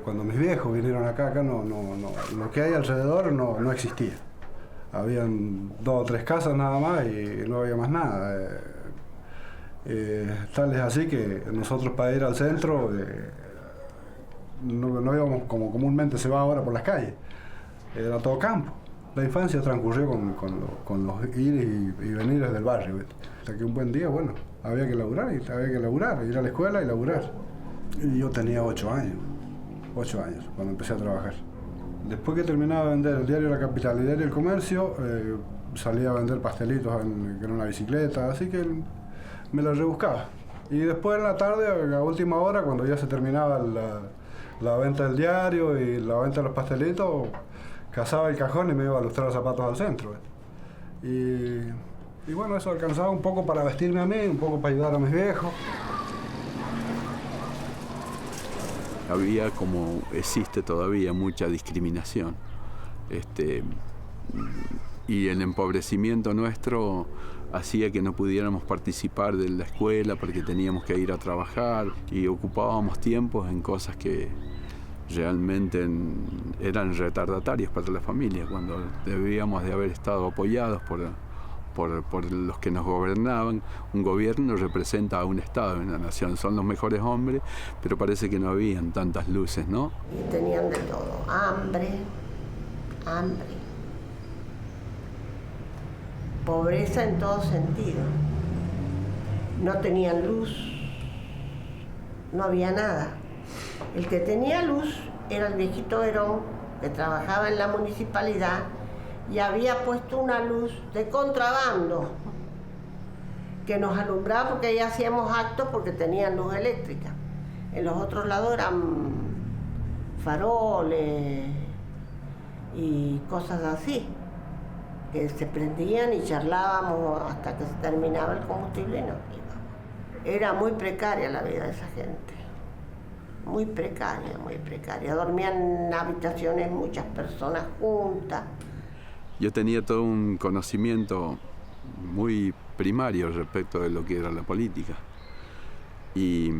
cuando mis viejos vinieron acá lo que hay alrededor no existía. Habían 2 o 3 casas nada más y no había más nada. Tal es así que nosotros para ir al centro no íbamos como comúnmente se va ahora por las calles. Era todo campo. La infancia transcurrió con los ires y venires del barrio, ¿ves? Hasta que un buen día, bueno, había que laburar, ir a la escuela y laburar. Y yo tenía 8 años cuando empecé a trabajar. Después que terminaba de vender el diario La Capital y el diario El Comercio, salía a vender pastelitos en una bicicleta, así que me lo rebuscaba. Y después en la tarde, a última hora, cuando ya se terminaba la venta del diario y la venta de los pastelitos, cazaba el cajón y me iba a lustrar los zapatos al centro. Y bueno, eso alcanzaba un poco para vestirme a mí, un poco para ayudar a mis viejos. Había, como existe todavía, mucha discriminación. Y el empobrecimiento nuestro hacía que no pudiéramos participar de la escuela porque teníamos que ir a trabajar y ocupábamos tiempos en cosas que realmente eran retardatarias para la familia, cuando debíamos de haber estado apoyados por los que nos gobernaban. Un gobierno representa a un Estado, una nación, son los mejores hombres, pero parece que no habían tantas luces, ¿no? Y tenían de todo, hambre, pobreza en todo sentido. No tenían luz, no había nada. El que tenía luz era el viejito Herón, que trabajaba en la municipalidad y había puesto una luz de contrabando que nos alumbraba porque ahí hacíamos actos porque tenían luz eléctrica. En los otros lados eran faroles y cosas así, que se prendían y charlábamos hasta que se terminaba el combustible y nos íbamos. Era muy precaria la vida de esa gente. Muy precaria. Dormían en habitaciones muchas personas juntas. Yo tenía todo un conocimiento muy primario respecto de lo que era la política. Y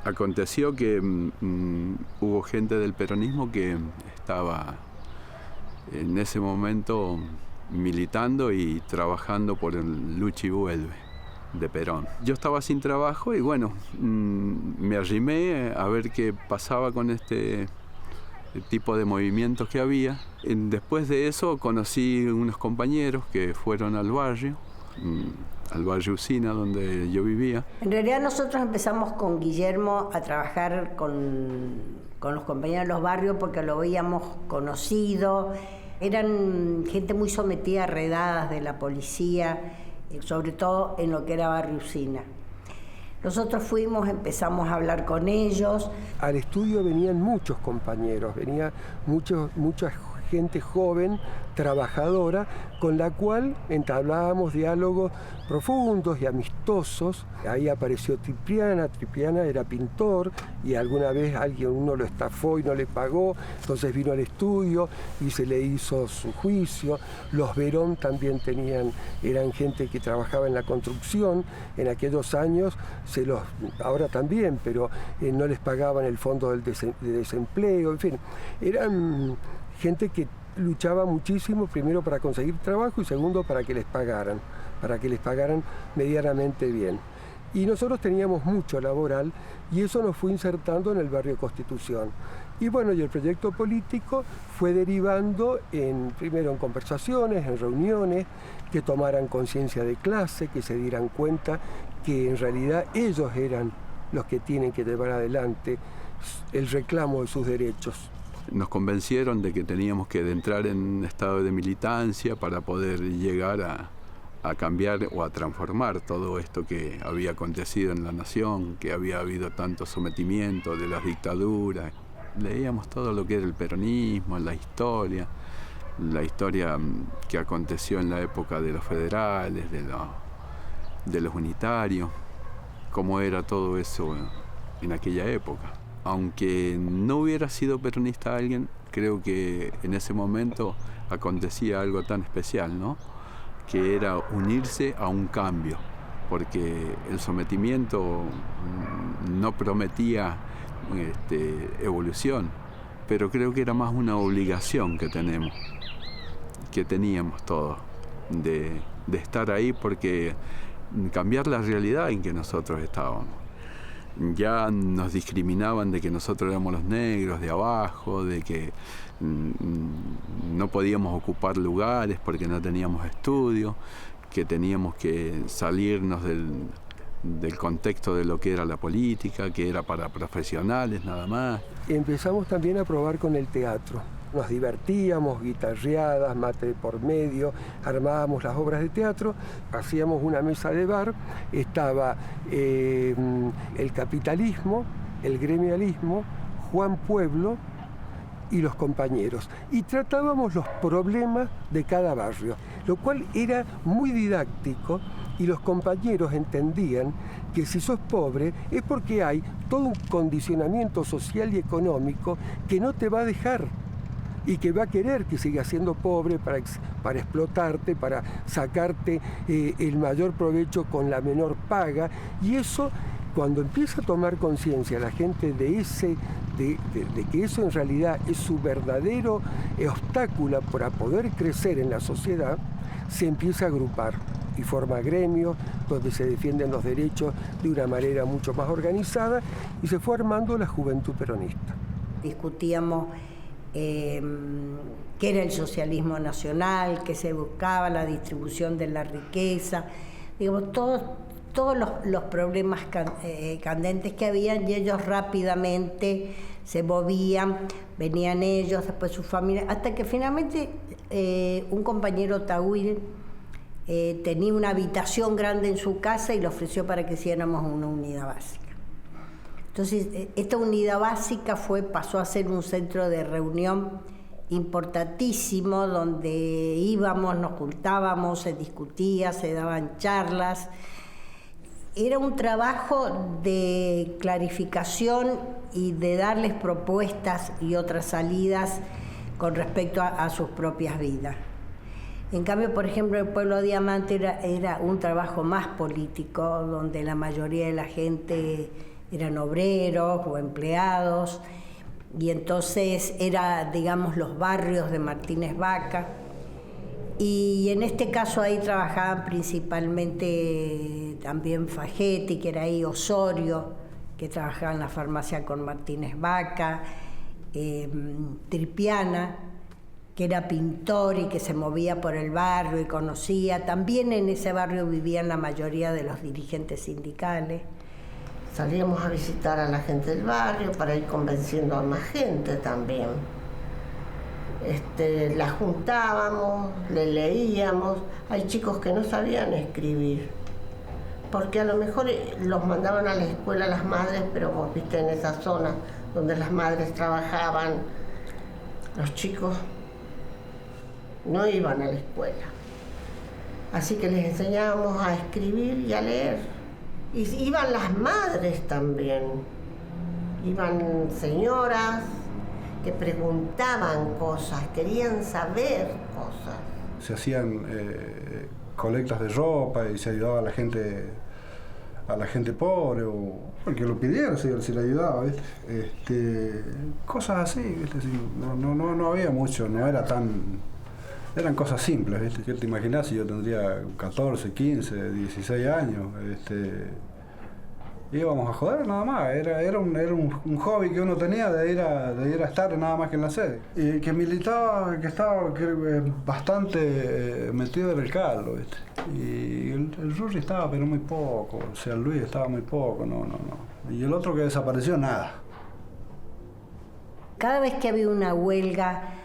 aconteció que hubo gente del peronismo que estaba en ese momento militando y trabajando por el lucha y vuelve de Perón. Yo estaba sin trabajo y bueno, me arrimé a ver qué pasaba con este tipo de movimientos que había. Después de eso conocí unos compañeros que fueron al barrio Usina, donde yo vivía. En realidad nosotros empezamos con Guillermo a trabajar con los compañeros de los barrios porque lo habíamos conocido. Eran gente muy sometida a redadas de la policía, sobre todo en lo que era Barrio Usina. Nosotros empezamos a hablar con ellos. Al estudio venían muchos compañeros, venía mucha gente joven, trabajadora, con la cual entablábamos diálogos profundos y amistosos. Ahí apareció Tripiana era pintor y alguna vez uno lo estafó y no le pagó, entonces vino al estudio y se le hizo su juicio. Los Verón también eran gente que trabajaba en la construcción, en aquellos años, ahora también, pero no les pagaban el fondo de desempleo, en fin, eran gente que luchaba muchísimo, primero para conseguir trabajo y segundo para que les pagaran medianamente bien. Y nosotros teníamos mucho laboral y eso nos fue insertando en el barrio Constitución. Y bueno, y el proyecto político fue derivando primero en conversaciones, en reuniones, que tomaran conciencia de clase, que se dieran cuenta que en realidad ellos eran los que tienen que llevar adelante el reclamo de sus derechos. Nos convencieron de que teníamos que entrar en un estado de militancia para poder llegar a cambiar o a transformar todo esto que había acontecido en la nación, que había habido tanto sometimiento de las dictaduras. Leíamos todo lo que era el peronismo, la historia que aconteció en la época de los federales, de los unitarios, cómo era todo eso en aquella época. Aunque no hubiera sido peronista alguien, creo que en ese momento acontecía algo tan especial, ¿no? Que era unirse a un cambio, porque el sometimiento no prometía evolución, pero creo que era más una obligación que teníamos todos, de estar ahí, porque cambiar la realidad en que nosotros estábamos. Ya nos discriminaban de que nosotros éramos los negros de abajo, de que no podíamos ocupar lugares porque no teníamos estudio, que teníamos que salirnos del contexto de lo que era la política, que era para profesionales nada más. Empezamos también a probar con el teatro. Nos divertíamos, guitarreadas, mate de por medio, armábamos las obras de teatro, hacíamos una mesa de bar, estaba el capitalismo, el gremialismo, Juan Pueblo y los compañeros. Y tratábamos los problemas de cada barrio, lo cual era muy didáctico, y los compañeros entendían que si sos pobre es porque hay todo un condicionamiento social y económico que no te va a dejar y que va a querer que sigas siendo pobre para explotarte, para sacarte el mayor provecho con la menor paga. Y eso, cuando empieza a tomar conciencia la gente de que eso en realidad es su verdadero obstáculo para poder crecer en la sociedad, se empieza a agrupar y forma gremios donde se defienden los derechos de una manera mucho más organizada, y se fue armando la Juventud Peronista. Discutíamos qué era el socialismo nacional, que se buscaba la distribución de la riqueza, digamos, todos los problemas candentes que habían, y ellos rápidamente se movían, venían ellos, después sus familias, hasta que finalmente un compañero Tawil tenía una habitación grande en su casa y le ofreció para que hiciéramos una unidad básica. Entonces, esta unidad básica pasó a ser un centro de reunión importantísimo, donde íbamos, nos juntábamos, se discutía, se daban charlas. Era un trabajo de clarificación y de darles propuestas y otras salidas con respecto a sus propias vidas. En cambio, por ejemplo, el Pueblo Diamante era un trabajo más político, donde la mayoría de la gente eran obreros o empleados, y entonces era, digamos, los barrios de Martínez Vaca. Y en este caso ahí trabajaban principalmente también Fagetti, que era ahí, Osorio, que trabajaba en la farmacia con Martínez Vaca, Tripiana, que era pintor y que se movía por el barrio y conocía. También en ese barrio vivían la mayoría de los dirigentes sindicales. Salíamos a visitar a la gente del barrio para ir convenciendo a más gente también. La juntábamos, le leíamos. Hay chicos que no sabían escribir, porque a lo mejor los mandaban a la escuela las madres, pero vos viste, en esa zona donde las madres trabajaban, los chicos no iban a la escuela. Así que les enseñábamos a escribir y a leer. Y iban las madres también, iban señoras que preguntaban cosas, querían saber cosas. Se hacían colectas de ropa y se ayudaba a la gente pobre, o el que lo pidiera se le ayudaba, ¿viste? Cosas así, ¿viste? No había mucho, no era tan... Eran cosas simples, ¿viste? ¿Qué te imaginás si yo tendría 14, 15, 16 años? Íbamos a joder nada más, era un hobby que uno tenía de ir a estar nada más que en la sede. Y que militaba, que estaba bastante metido en el caldo, ¿viste? Y el Rurri estaba, pero muy poco, o sea, el Luis estaba muy poco, no. Y el otro que desapareció, nada. Cada vez que había una huelga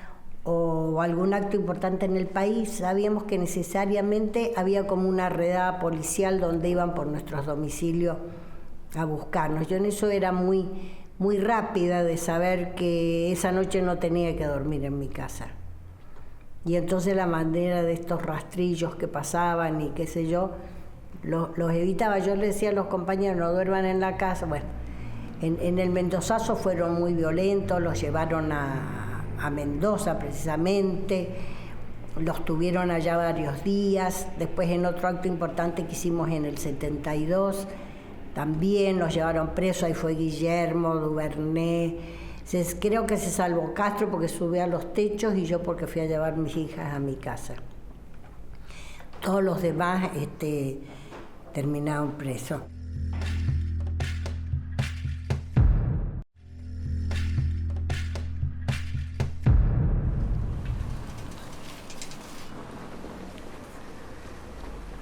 o algún acto importante en el país, sabíamos que necesariamente había como una redada policial donde iban por nuestros domicilios a buscarnos. Yo en eso era muy rápida de saber que esa noche no tenía que dormir en mi casa. Y entonces la manera de estos rastrillos que pasaban y qué sé yo, los evitaba. Yo le decía a los compañeros, no duerman en la casa. Bueno, en el Mendozazo fueron muy violentos, los llevaron a Mendoza precisamente, los tuvieron allá varios días. Después, en otro acto importante que hicimos en el 72, también nos llevaron presos, ahí fue Guillermo, Duvernet. Creo que se salvó Castro porque subió a los techos y yo porque fui a llevar mis hijas a mi casa. Todos los demás terminaron presos.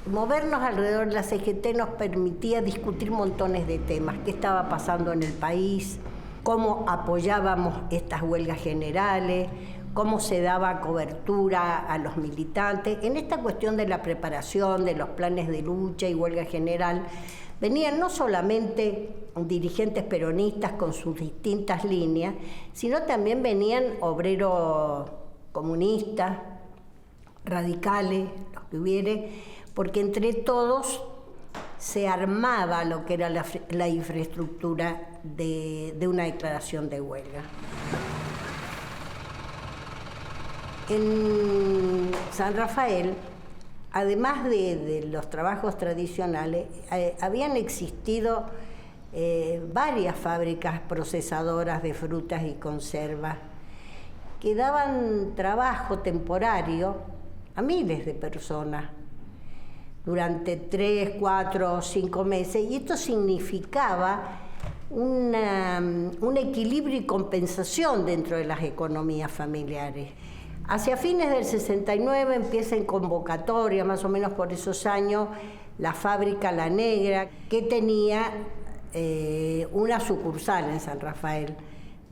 Movernos alrededor de la CGT nos permitía discutir montones de temas, qué estaba pasando en el país, cómo apoyábamos estas huelgas generales, cómo se daba cobertura a los militantes. En esta cuestión de la preparación de los planes de lucha y huelga general, venían no solamente dirigentes peronistas con sus distintas líneas, sino también venían obreros comunistas, radicales, los que hubiere, porque entre todos se armaba lo que era la infraestructura de una declaración de huelga. En San Rafael, además de los trabajos tradicionales, habían existido varias fábricas procesadoras de frutas y conservas que daban trabajo temporario a miles de personas durante 3, 4, 5 meses, y esto significaba un equilibrio y compensación dentro de las economías familiares. Hacia fines del 69 empieza en convocatoria, más o menos por esos años, la fábrica La Negra, que tenía una sucursal en San Rafael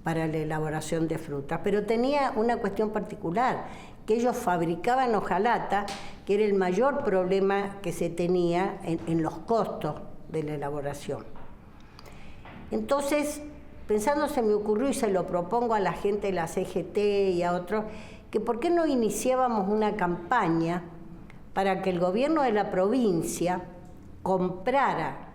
para la elaboración de frutas, pero tenía una cuestión particular, que ellos fabricaban hojalata, que era el mayor problema que se tenía en los costos de la elaboración. Entonces, pensando, se me ocurrió y se lo propongo a la gente de la CGT y a otros, que por qué no iniciábamos una campaña para que el gobierno de la provincia comprara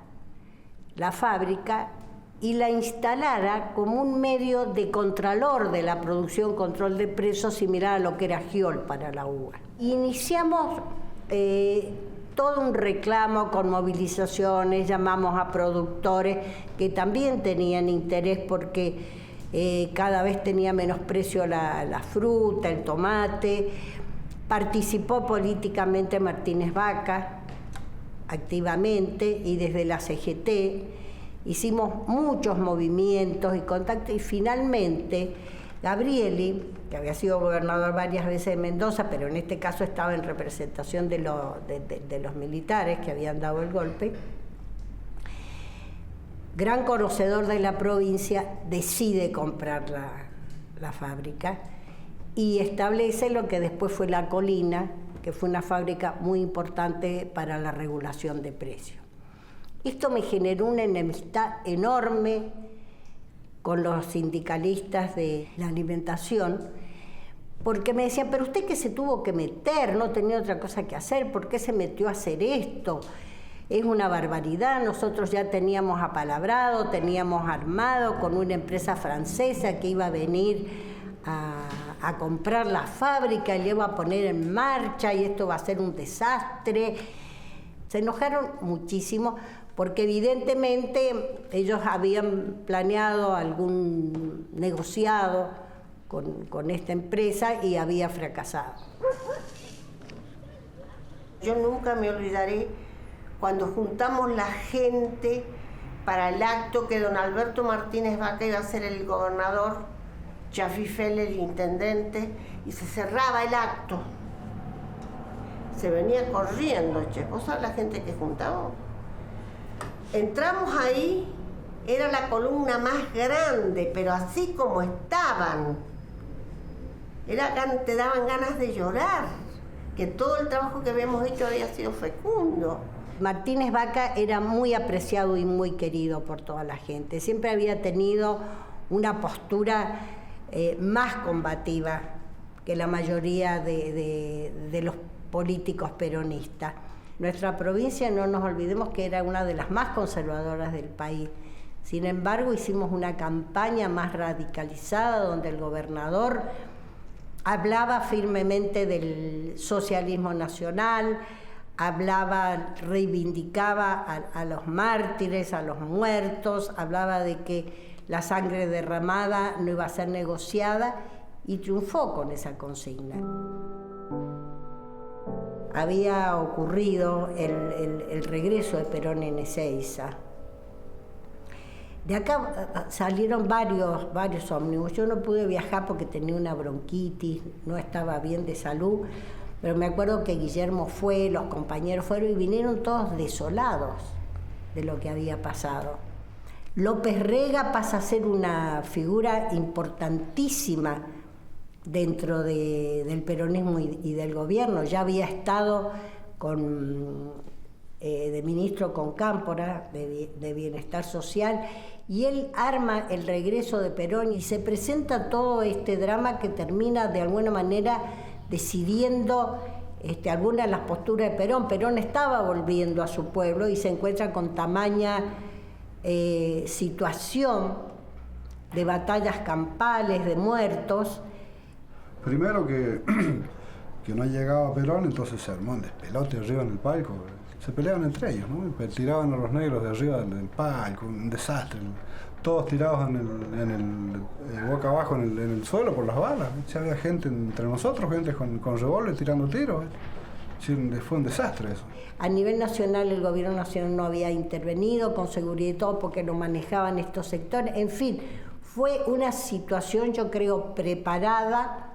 la fábrica y la instalara como un medio de contralor de la producción, control de precios, similar a lo que era Giol para la uva. Iniciamos todo un reclamo con movilizaciones, llamamos a productores que también tenían interés porque cada vez tenía menos precio la fruta, el tomate. Participó políticamente Martínez Vaca activamente y desde la CGT hicimos muchos movimientos y contactos, y finalmente Gabrieli, que había sido gobernador varias veces de Mendoza, pero en este caso estaba en representación de los militares que habían dado el golpe, gran conocedor de la provincia, decide comprar la fábrica y establece lo que después fue La Colina, que fue una fábrica muy importante para la regulación de precios. Esto me generó una enemistad enorme con los sindicalistas de la alimentación, porque me decían, pero usted que se tuvo que meter, no tenía otra cosa que hacer, ¿por qué se metió a hacer esto? Es una barbaridad, nosotros ya teníamos apalabrado, teníamos armado con una empresa francesa que iba a venir a comprar la fábrica y le iba a poner en marcha y esto va a ser un desastre. Se enojaron muchísimo porque evidentemente ellos habían planeado algún negociado con esta empresa y había fracasado. Yo nunca me olvidaré cuando juntamos la gente para el acto que don Alberto Martínez Vaca iba a ser el gobernador, Chafi Fell el intendente, y se cerraba el acto. Se venía corriendo, che. ¿Vos sabés la gente que juntamos? Entramos ahí, era la columna más grande, pero así como estaban. Te daban ganas de llorar, que todo el trabajo que habíamos hecho había sido fecundo. Martínez Vaca era muy apreciado y muy querido por toda la gente. Siempre había tenido una postura más combativa que la mayoría de los políticos peronistas. Nuestra provincia, no nos olvidemos que era una de las más conservadoras del país. Sin embargo, hicimos una campaña más radicalizada donde el gobernador hablaba firmemente del socialismo nacional, hablaba, reivindicaba a los mártires, a los muertos, hablaba de que la sangre derramada no iba a ser negociada y triunfó con esa consigna. Había ocurrido el regreso de Perón en Ezeiza. De acá salieron varios ómnibus. Yo no pude viajar porque tenía una bronquitis, no estaba bien de salud, pero me acuerdo que Guillermo fue, los compañeros fueron y vinieron todos desolados de lo que había pasado. López Rega pasa a ser una figura importantísima dentro del peronismo y del gobierno. Ya había estado de ministro con Cámpora, de Bienestar Social, y él arma el regreso de Perón y se presenta todo este drama que termina de alguna manera decidiendo algunas de las posturas de Perón. Perón estaba volviendo a su pueblo y se encuentra con tamaña situación de batallas campales, de muertos. Primero que no llegaba Perón, entonces se armó un despelote arriba en el palco. Se peleaban entre ellos, ¿no? Tiraban a los negros de arriba del palco, un desastre. Todos tirados boca abajo en el suelo por las balas. Ya había gente entre nosotros, gente con revólver tirando tiros. Sí, fue un desastre eso. A nivel nacional, el gobierno nacional no había intervenido con seguridad y todo porque no manejaban estos sectores. En fin, fue una situación, yo creo, preparada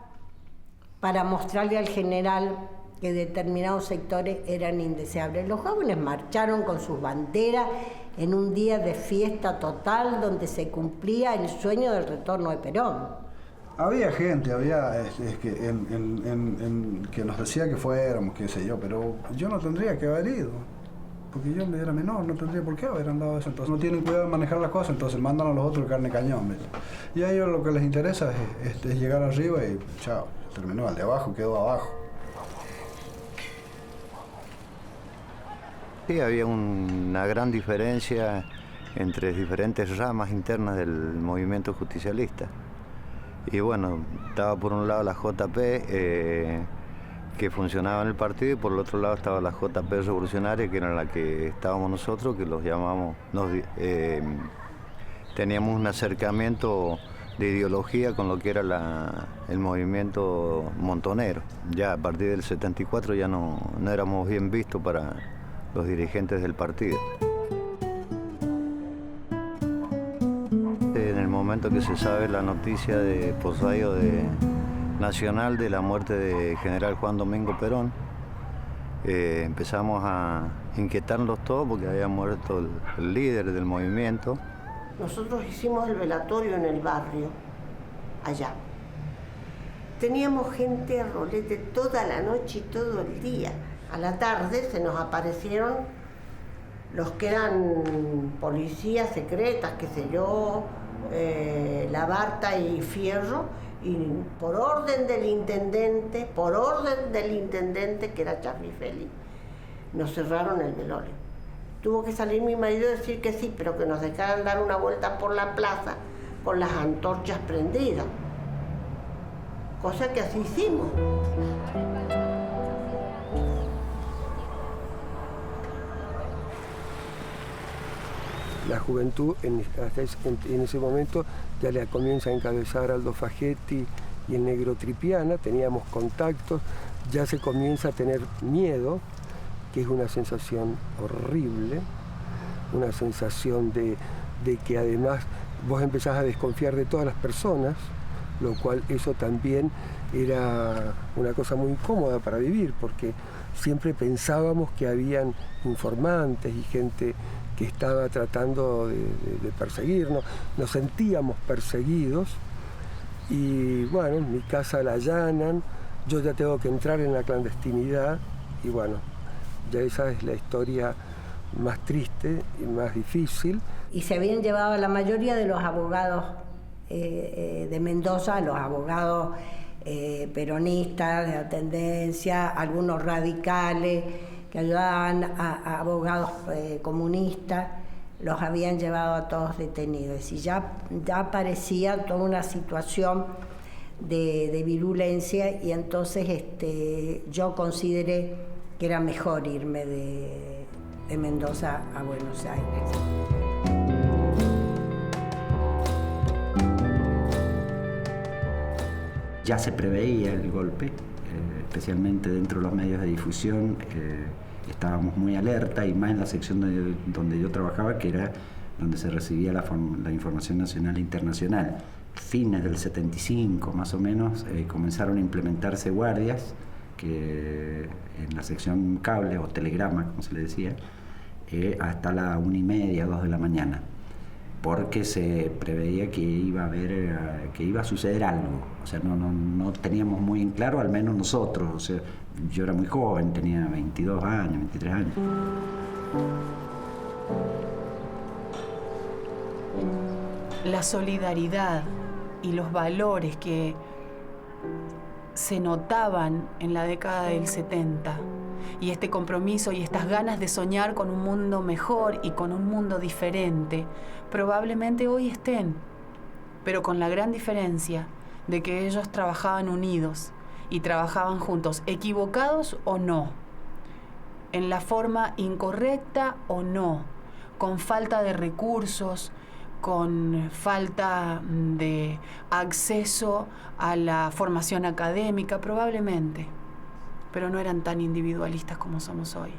para mostrarle al general que determinados sectores eran indeseables. Los jóvenes marcharon con sus banderas en un día de fiesta total donde se cumplía el sueño del retorno de Perón. Había gente, que nos decía que fuéramos, qué sé yo, pero yo no tendría que haber ido, porque yo era menor, no tendría por qué haber andado eso. Entonces no tienen cuidado de manejar las cosas, entonces mandan a los otros carne cañón, ¿ves? Y a ellos lo que les interesa es llegar arriba y chao, terminó, al de abajo quedó abajo. Sí, había una gran diferencia entre diferentes ramas internas del movimiento justicialista. Y bueno, estaba por un lado la JP que funcionaba en el partido y por el otro lado estaba la JP revolucionaria, que era la que estábamos nosotros, que los llamamos, teníamos un acercamiento de ideología con lo que era el movimiento montonero. Ya a partir del 74 ya no éramos bien vistos para los dirigentes del partido. En el momento que se sabe la noticia por radio nacional de la muerte de general Juan Domingo Perón, empezamos a inquietarnos todos porque había muerto el líder del movimiento. Nosotros hicimos el velatorio en el barrio, allá. Teníamos gente a rolete toda la noche y todo el día. A la tarde se nos aparecieron los que eran policías secretas, qué sé yo, Labarta y Fierro, y por orden del intendente, que era Charly Feli, nos cerraron el velorio. Tuvo que salir mi marido a decir que sí, pero que nos dejaran dar una vuelta por la plaza con las antorchas prendidas. Cosa que así hicimos. La juventud en ese momento ya le comienza a encabezar Aldo Fagetti y el Negro Tripiana, teníamos contactos, ya se comienza a tener miedo, que es una sensación horrible, una sensación de que además vos empezás a desconfiar de todas las personas, lo cual eso también era una cosa muy incómoda para vivir, porque siempre pensábamos que habían informantes y gente que estaba tratando de perseguirnos, nos sentíamos perseguidos y bueno, mi casa la allanan, yo ya tengo que entrar en la clandestinidad y bueno, ya esa es la historia más triste y más difícil. Y se habían llevado a la mayoría de los abogados de Mendoza, los abogados peronistas de la tendencia, algunos radicales que ayudaban a abogados comunistas, los habían llevado a todos detenidos. Y ya aparecía toda una situación de virulencia y entonces yo consideré que que era mejor irme de Mendoza a Buenos Aires. Ya se preveía el golpe, especialmente dentro de los medios de difusión. Estábamos muy alerta, y más en la sección donde yo trabajaba, que era donde se recibía la información nacional e internacional. Fines del 75, más o menos, comenzaron a implementarse guardias que en la sección cable o telegrama, como se le decía, hasta la 1:30, 2 de la mañana, porque se preveía que iba a suceder algo. O sea, no teníamos muy en claro, al menos nosotros. O sea, yo era muy joven, tenía 22 años, 23 años. La solidaridad y los valores que se notaban en la década del 70, y este compromiso y estas ganas de soñar con un mundo mejor y con un mundo diferente, probablemente hoy estén, pero con la gran diferencia de que ellos trabajaban unidos y trabajaban juntos, equivocados o no, en la forma incorrecta o no, con falta de recursos, con falta de acceso a la formación académica, probablemente, pero no eran tan individualistas como somos hoy.